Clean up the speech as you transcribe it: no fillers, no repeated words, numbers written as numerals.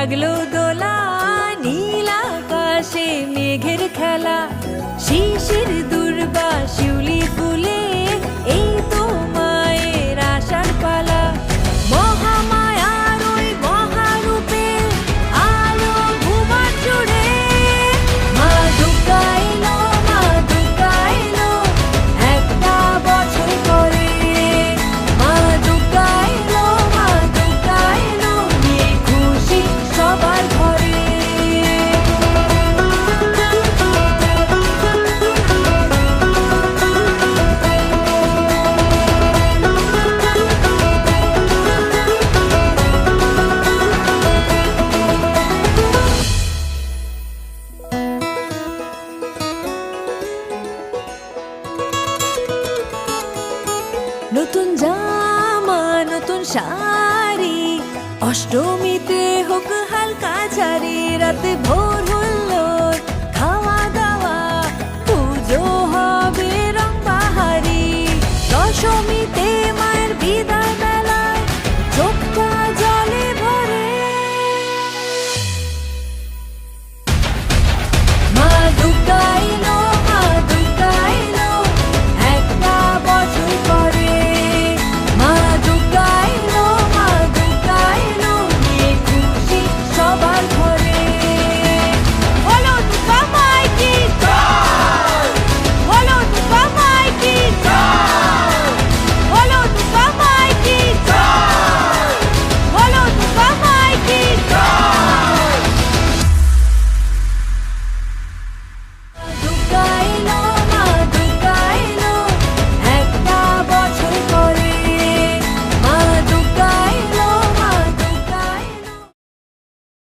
লাগলো দোলা, নীল আকাশে মেঘের খেলা, শিশির দুর্বা শিউলি ফুলে, এই তো মায়ের আশার পালা। মহামায়ার ওই মহারূপে আলো ভুবন জুড়ে, মা দুর্গা এলো, মা দুর্গা এলো, একটা বছর পরে। মা দুর্গা এলো, মা দুর্গা এলো, নিয়ে খুশি সবার ঘরে। নতুন জামা নতুন শাড়ি, অষ্টমীতে হোক হালকা ঝাড়ি, রাতে ভোর